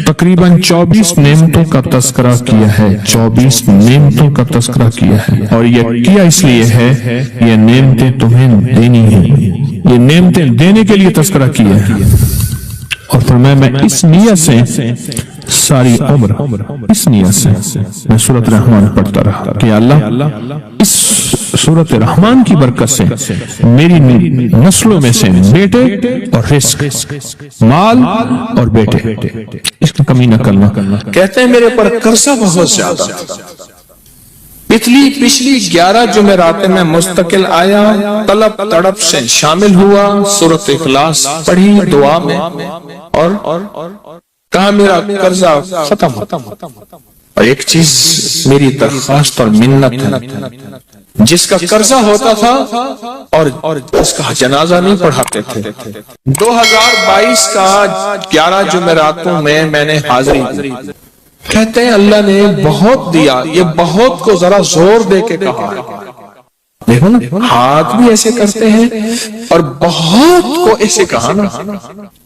تقریباً 24 نعمتوں کا تذکرہ کیا ہے، 24 نعمتوں کا تذکرہ کیا ہے، اور یہ کیا اس لیے ہے، یہ نعمتیں تمہیں دینی ہیں، یہ نعمتیں دینے کے لیے تذکرہ کیا ہے۔ اور فرمایا میں اس نیت سے ساری عمر اس نیت سے میں سورۃ رحمان پڑھتا رہا کہ اللہ اس سورۃ رحمان کی برکت سے میری نسلوں میں سے بیٹے اور رزق، مال اور بیٹے، اس کی کمی نہ کرنا۔ کہتے ہیں میرے پر قرضہ بہت زیادہ، پچھلی 11 جمعراتیں میں مستقل آیا، طلب تڑپ سے شامل ہوا، سورۃ اخلاص پڑھی دعا میں، اور کہا میرا قرضہ ختم ہو۔ اور ایک چیز میری درخواست اور منت ہے، جس کا قرضہ ہوتا تھا اور اس کا جنازہ نہیں پڑھاتے تھے، 2022 کا 11 جمعراتوں میں نے حاضری دی۔ کہتے ہیں اللہ نے بہت دیا، یہ بہت کو ذرا زور دے کے کہا ہے، دیکھو نا ہاتھ بھی ایسے کرتے ہیں اور بہت کو ایسے کہا نا،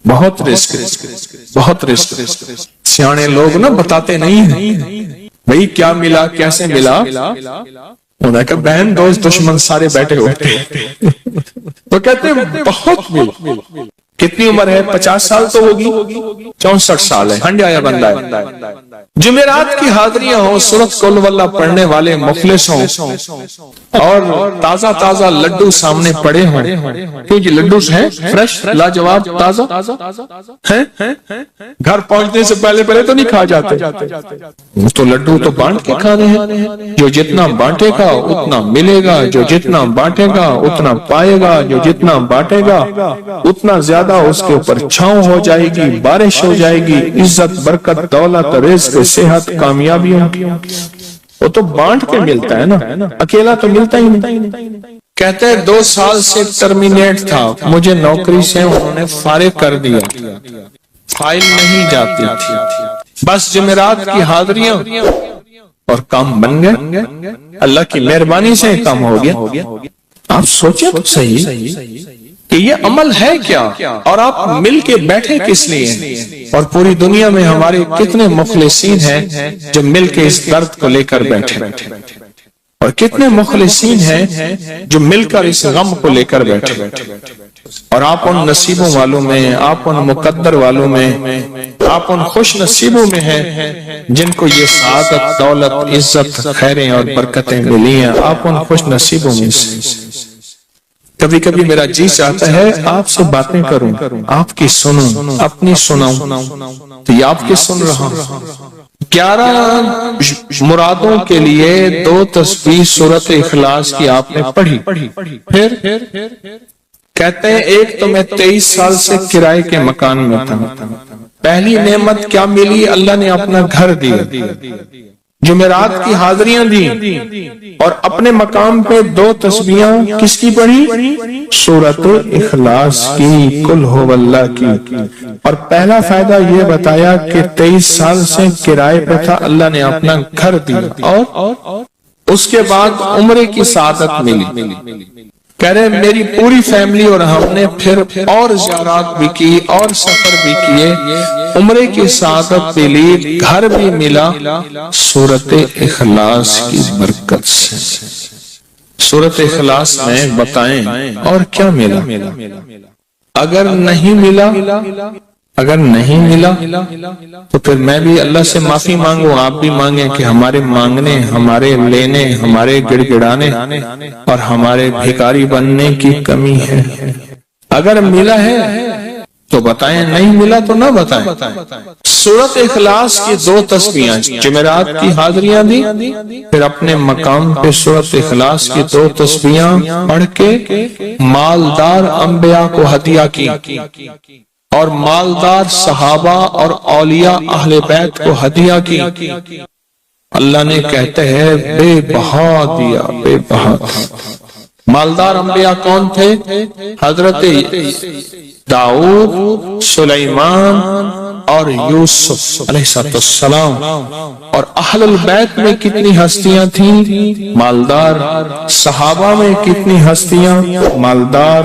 بہت رزق، بہت رزق۔ سیانے لوگ نا بتاتے نہیں ہیں بھئی کیا ملا کیسے ملا، انہوں نے کہا بہن دوست دشمن سارے بیٹھے ہوتے ہیں، تو کہتے ہیں بہت ملا۔ کتنی عمر ہے؟ 50 سال تو ہوگی، 64 سال ہے، ہنڈیا بندہ ہے۔ جمعرات کی حاضریاں ہوں، سورۃ قل واللہ پڑھنے والے مخلص ہوں، اور تازہ تازہ لڈو سامنے پڑے ہوں، کیوں جی لڈو ہیں فریش لاجواب تازہ ہیں، گھر پہنچنے سے پہلے تو نہیں کھا جاتے، تو لڈو تو بانٹ کے کھانے ہیں، جو جتنا بانٹے گا اتنا ملے گا، جو جتنا بانٹے گا اتنا پائے گا، جو جتنا بانٹے گا اتنا زیادہ اس کے اوپر چھاؤں ہو جائے گی، بارش ہو جائے گی، عزت برکت دولت رزق صحت کامیابیوں کی، وہ تو بانٹ کے ملتا ہے نا، اکیلا تو ملتا ہی نہیں۔ کہتے ہیں 2 سال سے ٹرمینیٹ تھا، مجھے نوکری سے انہوں نے فارغ کر دیا، فائل نہیں جاتی تھی، بس جمعرات کی حاضریاں اور کام بن گئے، اللہ کی مہربانی سے کام ہو گیا۔ آپ سوچیں تو صحیح کہ یہ عمل ہے کیا، اور آپ مل کے بیٹھے کس لیے، اور پوری دنیا میں ہمارے کتنے مخلصین ہیں جو مل کے اس درد کو لے کر بیٹھے، اور کتنے مخلصین ہیں جو مل کر اس غم کو لے کر بیٹھے، اور آپ ان نصیبوں والوں میں، آپ ان مقدر والوں میں، آپ ان خوش نصیبوں میں ہیں جن کو یہ سعادت دولت عزت خیریں اور برکتیں ملی ہیں، آپ ان خوش نصیبوں میں سے۔ کبھی کبھی میرا جی چاہتا ہے آپ سے باتیں کروں، آپ کی سنوں، اپنی سناؤں، تو یہ آپ کی سن رہا ہوں۔ 11 مرادوں کے لیے 2 تسبیح سورۃ اخلاص کی آپ نے پڑھی، پھر کہتے ہیں ایک تو میں 23 سال سے کرائے کے مکان میں تھا، پہلی نعمت کیا ملی، اللہ نے اپنا گھر دیا، جمعرات کی حاضریاں دی، اور اپنے مقام پہ 2 تسبیحاں کس کی پڑھی، سورۃ اخلاص کی، قل ہو اللہ کی۔ اور پہلا فائدہ یہ بتایا کہ 23 سال سے کرائے پہ تھا، اللہ نے اپنا گھر دیا، اور اس کے بعد عمرے کی سعادت ملی۔ کہہ رہے میری پوری فیملی اور ہم نے پھر اور زیارات بھی کی اور سفر بھی کیے، عمرے کی سعادت بھی لی، گھر بھی ملا، سورۃ اخلاص کی برکت سے۔ سورۃ اخلاص میں بتائیں اور کیا ملا، اگر نہیں ملا تو پھر میں بھی اللہ سے معافی مانگوں، آپ بھی مانگیں کہ ہمارے مانگنے، ہمارے لینے، ہمارے گڑ گڑانے اور ہمارے بھیکاری بننے کی کمی ہے۔ اگر ملا ہے تو بتائیں، نہیں ملا تو نہ بتائیں۔ سورۃ اخلاص کی 2 تسبیحاں، جمعرات کی حاضریاں دی، پھر اپنے مقام پہ سورۃ اخلاص کی 2 تسبیحاں پڑھ کے مالدار انبیاء کو ہدیہ کی، اور مالدار صحابہ اور اولیاء اہل بیت کو ہدیہ کی۔ اللہ نے کہتے ہیں بے بہا دیا، بے بہا۔ مالدار انبیاء کون تھے؟ حضرت داؤد، سلیمان اور یوسف علیہ السلام۔ اور اہل البیت میں کتنی ہستیاں تھیں؟ مالدار۔ صحابہ میں کتنی ہستیاں؟ مالدار۔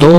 2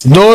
2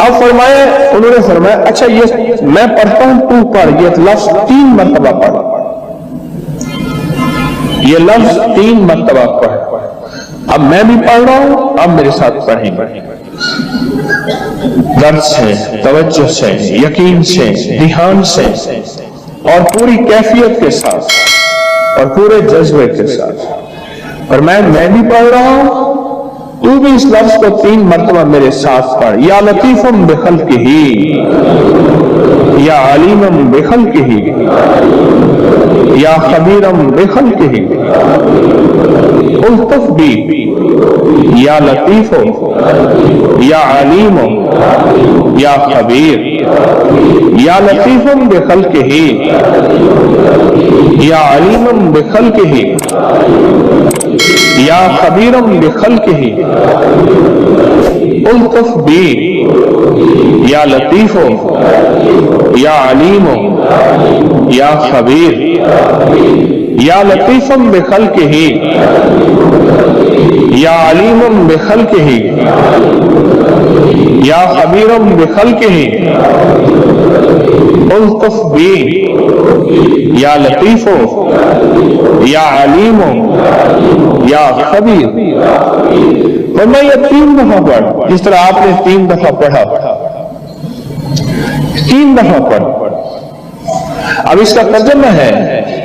اب فرمایا, انہوں نے فرمایا اچھا یہ میں پڑھتا ہوں تو پڑھ, یہ لفظ 3 مرتبہ پڑھ, یہ لفظ 3 مرتبہ پڑھ. اب میں بھی پڑھ رہا ہوں, اب میرے ساتھ پڑھیں گے درد سے, توجہ سے, یقین سے, دھیان سے اور پوری کیفیت کے ساتھ اور پورے جذبے کے ساتھ. اور میں بھی پڑھ رہا ہوں, تو بھی اس لفظ کو 3 مرتبہ میرے ساتھ پڑھ. یا لطیفم بخلقہ, یا علیمم بخلقہ, یا خبیرم بخلقہ, الطف بی, یا لطیف, یا علیم, یا خبیر, یا لطیفم بخلقہ, یا علیمم بخلقہ, یا خبیرم بخلقہ, الطف بی, یا لطیف, یا علیم, یا خبیر, یا لطیفم بخلقہ, یا علیمم بخلقہ, یا خبیرم بخلقہ, الطف بی, یا لطیف, یا علیم, یا خبیر. فرمایا یہ 3 دفعہ پڑھ, جس طرح آپ نے 3 دفعہ پڑھا, 3 دفعہ پڑھ. اب اس کا ترجمہ ہے,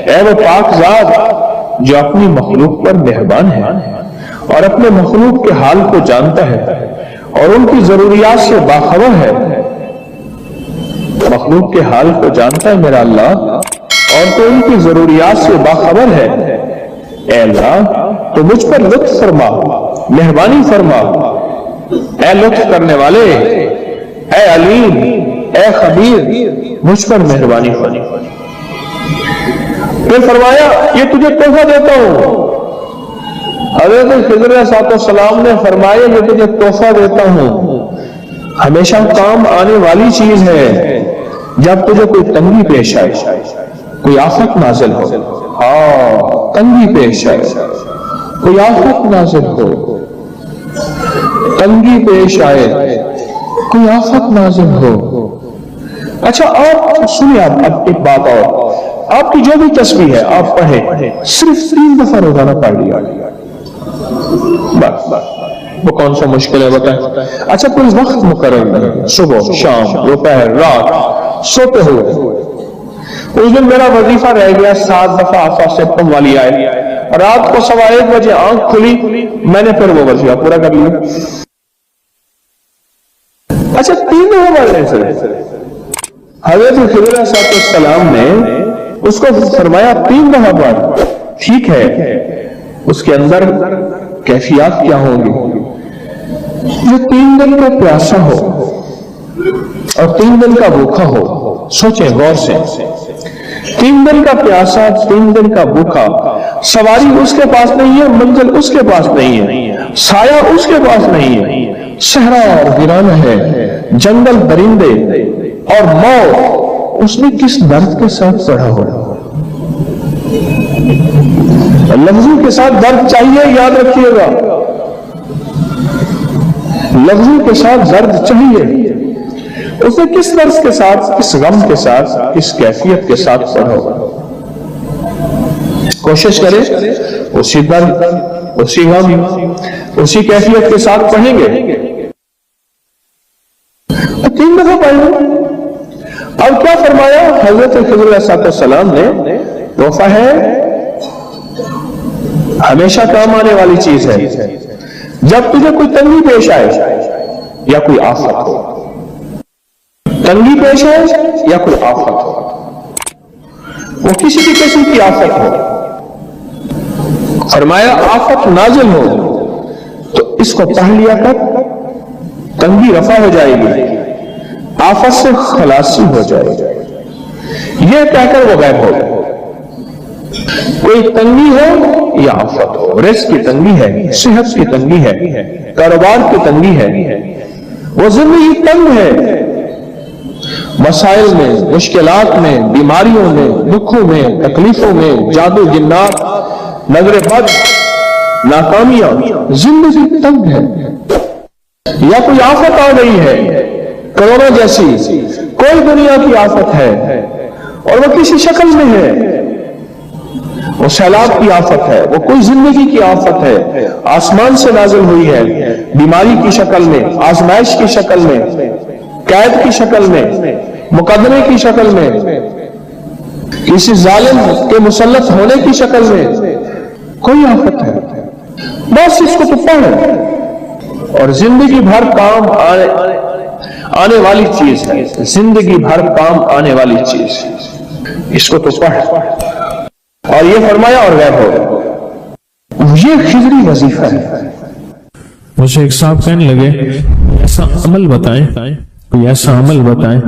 اے وہ پاک ذات جو اپنی مخلوق پر مہربان ہے اور اپنے مخلوق کے حال کو جانتا ہے اور ان کی ضروریات سے باخبر ہے. مخلوق کے حال کو جانتا ہے میرا اللہ, اور تو ان کی ضروریات سے باخبر ہے. اے اللہ تو مجھ پر لطف فرما, مہربانی فرما. اے لطف کرنے والے, اے علیم, اے خبیر, مجھ پر مہربانی فرما. پھر فرمایا یہ تجھے تحفہ دیتا ہوں. حضرت خضر علیہ السلام نے فرمایا یہ تجھے تحفہ دیتا ہوں, ہمیشہ کام آنے والی چیز ہے. جب تجھے کوئی تنگی پیش آئے, کوئی آفت نازل ہو, ہاں تنگی پیش آئے, کوئی آفت نازل ہو, تنگی پیش آئے, کوئی آفت نازل ہو. اچھا آپ سنیے, اب ایک بات اور, آپ کی جو بھی تسبیح ہے آپ پڑھیں, صرف 3 دفعہ روزانہ پڑھ لیا. بس وہ کون سا مشکل ہے بتائیں. اچھا کوئی وقت مقرر نہیں, صبح, شام, دوپہر, رات, سوتے ہوئے. اس دن میرا وظیفہ رہ گیا 7 دفعہ آفا سے پڑھنے والی آئے, رات کو 1:15 بجے آنکھ کھلی, میں نے پھر وہ وظیفہ پورا کر لیا. اچھا 3 دفعہ پڑھنے سے حضرت خضر علیہ السلام نے اس کو فرمایا 3 دفعہ پڑھ. ٹھیک ہے, اس کے اندر کیفیات کیا ہوں گی؟ جو 3 دن کا پیاسا ہو اور 3 دن کا بھوکا ہو, سوچیں غور سے. 3 دن کا پیاسا, 3 دن کا بھوکا, سواری اس کے پاس نہیں ہے, منزل اس کے پاس نہیں ہے, سایہ اس کے پاس نہیں ہے, صحرا اور ویران ہے, جنگل, درندے اور موت. اس نے کس درد کے ساتھ پڑھا ہو؟ لفظوں کے ساتھ درد چاہیے, یاد رکھیے گا, لفظوں کے ساتھ درد چاہیے. اس نے کس درد کے ساتھ, کس غم کے ساتھ, کس کیفیت کے ساتھ پڑھا ہوگا؟ کوشش کریں اسی درد, اسی غم, اسی کیفیت کے ساتھ پڑھیں گے. 3 دفعہ پڑھیں. اب کیا فرمایا حضرت خضر علیہ السلام نے؟ تحفہ ہے, ہمیشہ کام آنے والی چیز ہے. جب تجھے کوئی تنگی پیش آئے یا کوئی آفت ہو, تنگی پیش آئے یا کوئی آفت ہو, وہ کسی بھی قسم کی آفت ہو, فرمایا آفت نازل ہو تو اس کو پڑھ لیا کر, تنگی رفع ہو جائے گی, آفت سے خلاصی ہو جائے گی. یہ کہہ کر وہ غائب ہو گئے. کوئی تنگی ہو یا آفت ہو, رزق کی تنگی ہے, صحت کی تنگی ہے, کاروبار کی تنگی ہے, وہ زندگی تنگ ہے, مسائل میں, مشکلات میں, بیماریوں میں, دکھوں میں, تکلیفوں میں, جادو جنات, نظر بد, ناکامیاں, زندگی تنگ ہے. یا کوئی آفت آ گئی ہے کرونا جیسی، کوئی دنیا کی آفت ہے اور وہ کسی شکل میں ہے، وہ سیلاب کی آفت ہے، وہ کوئی زندگی کی آفت ہے، آسمان سے نازل ہوئی ہے، بیماری کی شکل میں، آزمائش کی شکل میں، قید کی شکل میں، مقدمے کی شکل میں، کسی ظالم کے مسلط ہونے کی شکل میں، کوئی آفت ہے، بس اس کو تو پڑھ، اور زندگی بھر کام آنے والی چیز ہے، زندگی بھر کام آنے والی چیز، اس کو تو پڑھ، اور یہ فرمایا اور غیب ہو، یہ خضری وظیفہ ہے۔ مجھے ایک صاحب کہنے لگے ایسا عمل بتائیں، کوئی ایسا عمل بتائیں،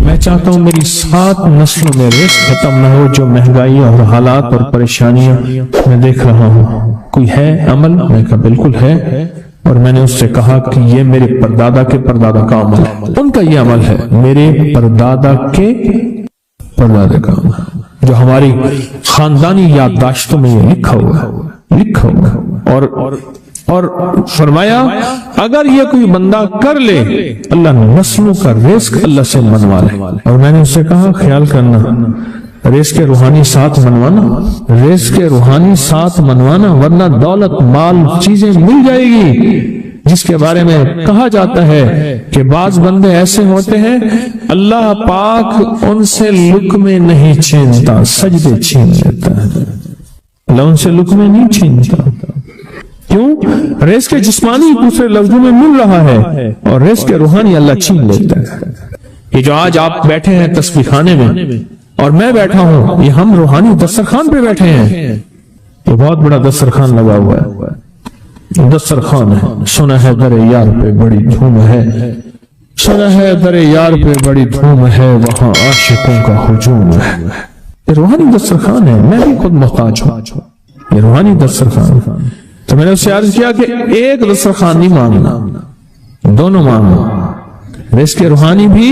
میں چاہتا ہوں میری 7 نسلوں میں رزق ختم نہ ہو، جو مہنگائی اور حالات اور پریشانیاں میں دیکھ رہا ہوں، کوئی ہے عمل؟ میں کہا بالکل ہے، اور میں نے اس سے کہا کہ یہ میرے پردادا کے پردادا کا عمل ہے، ان کا یہ عمل ہے، میرے پردادا کے پردادا کا عمل، جو ہماری خاندانی یادداشتوں میں یہ لکھا ہوا، اور فرمایا اگر یہ کوئی بندہ کر لے اللہ نسلوں کا رزق اللہ سے منوا لے۔ اور میں نے اس سے کہا خیال کرنا، رزق کے روحانی ساتھ منوانا، رزق کے روحانی ساتھ منوانا، ورنہ دولت مال چیزیں مل جائے گی جس کے بارے میں کہا جاتا ہے کہ بعض بندے ایسے ہوتے ہیں اللہ پاک ان سے لقمے نہیں چھینتا، سجدے چھین لیتا ہے، اللہ ان سے لقمے نہیں چھینتا، کیوں؟ رزق جسمانی دوسرے لفظوں میں مل رہا ہے، اور رزق روحانی اللہ چھین لیتا ہے۔ یہ جو آج آپ بیٹھے ہیں تسبیح خانے میں اور میں بیٹھا ہوں، یہ ہم روحانی دسترخوان پہ بیٹھے ہیں، یہ بہت بڑا دسترخوان لگا ہوا ہے، دسترخوان ہے، سنا ہے در یار پہ بڑی دھوم ہے، سنا ہے در یار پہ بڑی دھوم ہے، وہاں عاشقوں کا ہجوم ہے، یہ روحانی دسترخوان ہے، میں بھی خود محتاج ہوں، یہ روحانی دسترخوان۔ تو میں نے اس سے عرض کیا کہ ایک دسترخوان نہیں مانگنا، دونوں مانگنا، رزق روحانی بھی،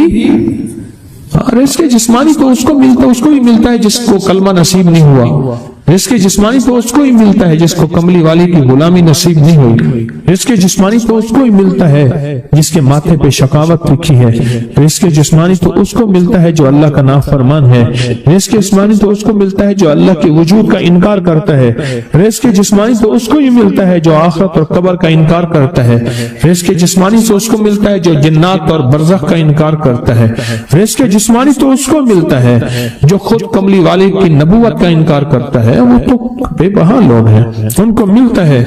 رزق جسمانی تو اس کو ہی ملتا ہے جس کو کلمہ نصیب نہیں ہوا، رزق جسمانی تو اس کو ہی ملتا ہے جس کو کملی والی کی غلامی نصیب نہیں ہوئی، رزق جسمانی تو اس کو ہی ملتا ہے جس کے ماتھے پہ شقاوت لکھی ہے، رزق جسمانی تو اس کو ملتا ہے جو اللہ کا نافرمان ہے، رزق جسمانی تو اس کو ملتا ہے جو اللہ کے وجود کا انکار کرتا ہے، رزق جسمانی تو اس کو ہی ملتا ہے جو آخرت اور قبر کا انکار کرتا ہے، رزق جسمانی تو اس کو ملتا ہے جو جنات اور برزخ کا انکار کرتا ہے، رزق جسمانی تو اس کو ملتا ہے جو خود کملی والے کی نبوت کا انکار کرتا ہے، وہ تو بے بہا لوگ ہیں، ان کو ملتا ہے،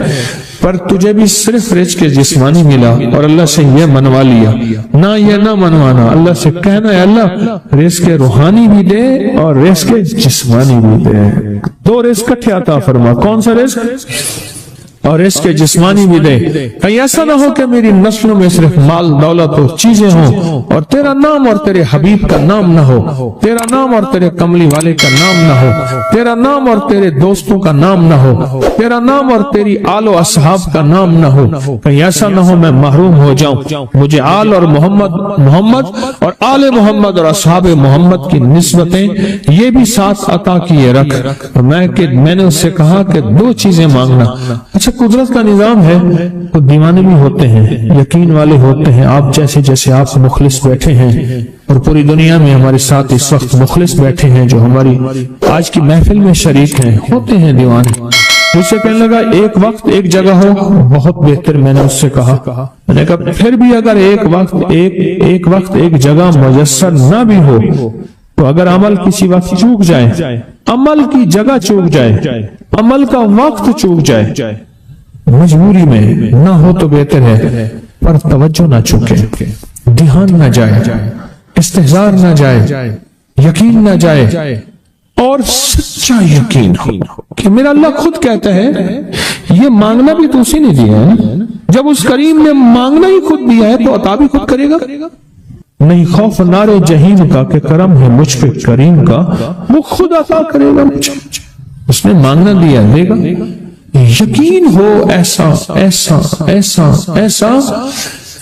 پر تجھے بھی صرف رزق جسمانی ملا اور اللہ سے یہ منوا لیا، نہ یہ نہ منوانا، اللہ سے کہنا ہے اللہ رزق روحانی بھی دے اور رزق جسمانی بھی دے، 2 رزق اکٹھے عطا فرما، کون سا رزق؟ اور اس کے جسمانی بھی دے، کہیں ایسا نہ ہو کہ میری نسلوں میں صرف مال دولت اور چیزیں ہوں اور تیرا نام اور تیرے حبیب کا نام نہ ہو، تیرا نام اور تیرے کملی والے کا نام نہ ہو، تیرا نام اور تیرے دوستوں کا نام نہ ہو، تیرا نام اور تیری آل و اصحاب کا نام نہ ہو، کہیں ایسا نہ ہو میں محروم ہو جاؤں، مجھے آل اور محمد اور آل محمد اور اصحاب محمد کی نسبتیں یہ بھی ساتھ عطا کیے رکھ۔ میں نے اس سے کہا کہ 2 چیزیں مانگنا۔ اچھا قدرت کا نظام ہے، تو دیوانے بھی ہوتے ہیں، یقین والے ہوتے ہیں، آپ جیسے آپ مخلص بیٹھے ہیں، اور پوری دنیا میں ہمارے ساتھ اس وقت مخلص بیٹھے ہیں جو ہماری آج کی محفل میں شریک ہیں، ہوتے ہیں دیوانے۔ اس سے کہنے لگا ایک وقت ایک جگہ ہو بہت بہتر، میں نے اس سے کہا، میں نے کہا پھر بھی اگر ایک وقت ایک جگہ میسر نہ بھی ہو تو اگر عمل کسی وقت چوک جائے، عمل کی جگہ چوک جائے، عمل کا وقت چوک جائے، مجبوری میں نہ ہو تو بہتر ہے، پر توجہ نہ چوکے، دھیان نہ جائے، استحضار نہ جائے، یقین نہ جائے، اور سچا یقین ہو کہ میرا اللہ خود کہتا ہے یہ مانگنا بھی تو اسی نے دیا ہے، جب اس کریم نے مانگنا ہی خود دیا ہے تو عطا بھی خود کرے گا، نہیں خوف نار جہیم کا کہ کرم ہے مجھ پہ کریم کا، وہ خود عطا کرے گا مجھے، اس نے مانگنا دیا دے گا، یقین ہو ایسا ایسا ایسا ایسا،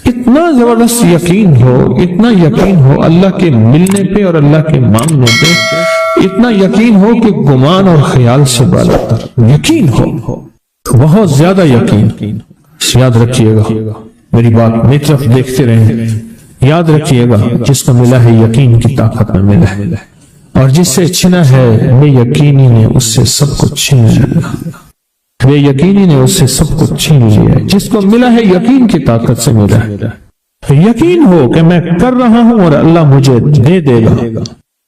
اتنا زبردست یقین ہو، اتنا یقین ہو اللہ کے ملنے پہ اور اللہ کے مانگنے پہ، اتنا یقین ہو کہ گمان اور خیال سے بالاتر یقین ہو، بہت زیادہ یقین، یاد رکھیے گا میری بات میری طرف دیکھتے رہیں. یاد رکھیے گا جس کو ملا ہے یقین کی طاقت میں ملا ہے, اور جس سے چھنا ہے بے یقینی نے اس سے سب کچھ چھین لیا. بے یقینی نے اس سے سب کچھ چھین لیا. جس کو ملا ہے یقین کی طاقت سے ملا ہے. یقین ہو کہ میں کر رہا ہوں اور اللہ مجھے دے دے گا.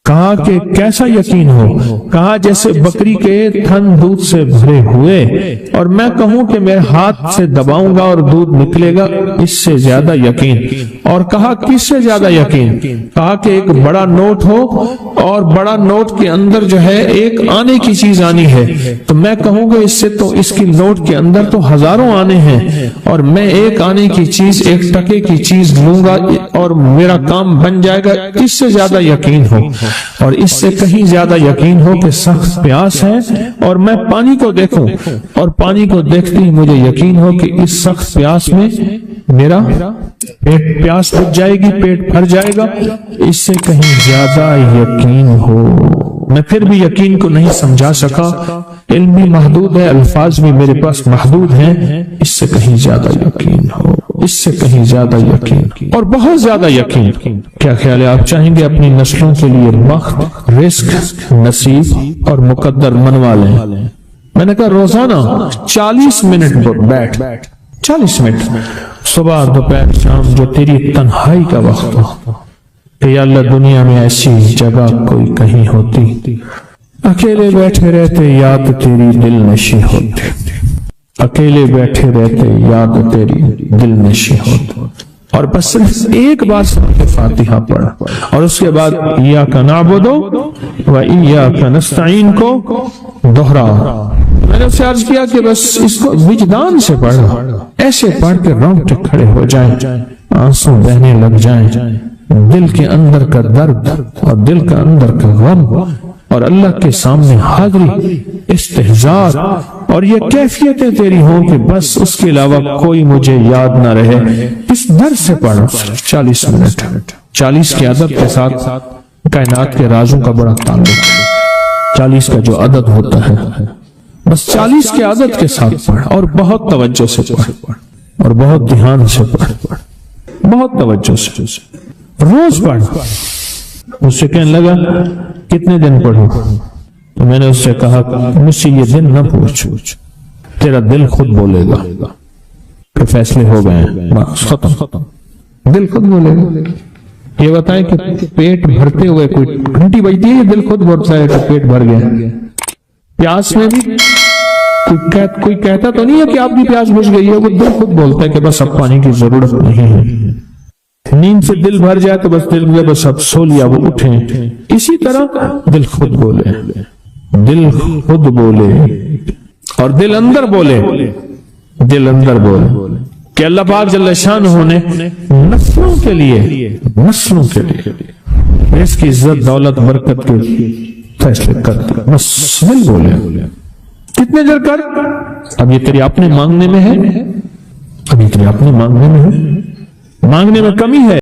کہا کہ کیسا یقین ہو؟ کہا جیسے بکری کے تھن دودھ سے بھرے ہوئے اور میں کہوں کہ میرے ہاتھ سے دباؤں گا اور دودھ نکلے گا, اس سے زیادہ یقین. اور کہا کس سے زیادہ یقین؟ کہا کہ ایک بڑا نوٹ ہو اور بڑا نوٹ کے اندر جو ہے ایک آنے کی چیز آنی ہے, تو میں کہوں گا اس سے تو اس کی نوٹ کے اندر تو ہزاروں آنے ہیں, اور میں ایک آنے کی چیز, ایک ٹکے کی چیز لوں گا اور میرا کام بن جائے گا. اس سے زیادہ یقین ہو. اور اس سے کہیں زیادہ یقین ہو کہ سخت پیاس ہے اور میں پانی کو دیکھوں اور پانی کو دیکھتے ہی مجھے یقین ہو کہ اس سخت پیاس میں میرا پیاس بجھ جائے گی, پیٹ بھر جائے گا. اس سے کہیں زیادہ یقین ہو. میں پھر بھی یقین کو نہیں سمجھا سکا, علم بھی محدود ہے, الفاظ بھی میرے پاس محدود ہیں. اس سے کہیں زیادہ یقین ہو, اس سے کہیں زیادہ یقین اور بہت زیادہ یقین. کیا خیال ہے آپ چاہیں گے اپنی نسلوں کے لیے بخت, رزق, نصیب اور مقدر منوا لیں؟ میں نے کہا روزانہ 40 منٹ بیٹھ, 40 منٹ صبح دوپہر شام جو تیری تنہائی کا وقت ہو, کہ یا اللہ دنیا میں ایسی جگہ کوئی کہیں ہوتی, اکیلے بیٹھے رہتے یاد تیری دل نشی ہوتی, اکیلے بیٹھے رہتے یاد تیری دل نشی ہوتی. اور بس صرف ایک بار سورۃ فاتحہ پڑھا اور اس کے بعد ایاک نعبد و ایاک نستعین کو دوہرا. میں نے اسے عرض کیا کہ بس اس کو وجدان سے پڑھا, ایسے پڑھ کے رونگٹے کھڑے ہو جائیں, آنسو بہنے لگ جائیں, دل کے اندر کا درد اور دل کا اندر کا غم اور اللہ کے سامنے حاضری, استحضار اور یہ کیفیتیں تیری ہوں کہ بس اس کے علاوہ کوئی مجھے یاد نہ رہے. اس درد سے پڑھو 40 منٹ. 40 کے عدد کے ساتھ کائنات کے رازوں کا بڑا تعلق ہے. 40 کا جو عدد ہوتا ہے بس 40 کے عدد کے ساتھ پڑھ, اور بہت توجہ سے پڑھ اور بہت دھیان سے پڑھ, بہت توجہ سے روز پڑھ. اس سے کہنے لگا کتنے دن پڑھوں؟ تو میں نے اس سے کہا مجھ سے یہ دن نہ پوچھ, تیرا دل خود بولے گا کہ فیصلے ہو گئے ہیں, بس ختم. دل خود بولے گا. یہ بتائیں کہ پیٹ بھرتے ہوئے کوئی گھنٹی بجتی ہے, دل خود بولتا ہے کہ پیٹ بھر گیا. پیاس میں بھی کوئی کہتا تو نہیں ہے کہ آپ کی پیاس بجھ گئی ہے, وہ دل خود بولتا ہے کہ بس اب پانی کی ضرورت نہیں ہے. نیند سے دل بھر جائے تو بس دل میں بس اب سو لیا, وہ اٹھیں. اسی طرح دل خود بولے, دل خود بولے اور دل اندر بولے, دل اندر بولے کہ اللہ پاک جل شانہ نے نسلوں کے لیے اس کی عزت دولت برکت کے فیصلے کر دی. بس دل بولے. کتنے دیر کر, اب یہ تیری اپنے مانگنے میں ہے, اب یہ تیری اپنے مانگنے میں ہے, مانگنے میں کمی ہے.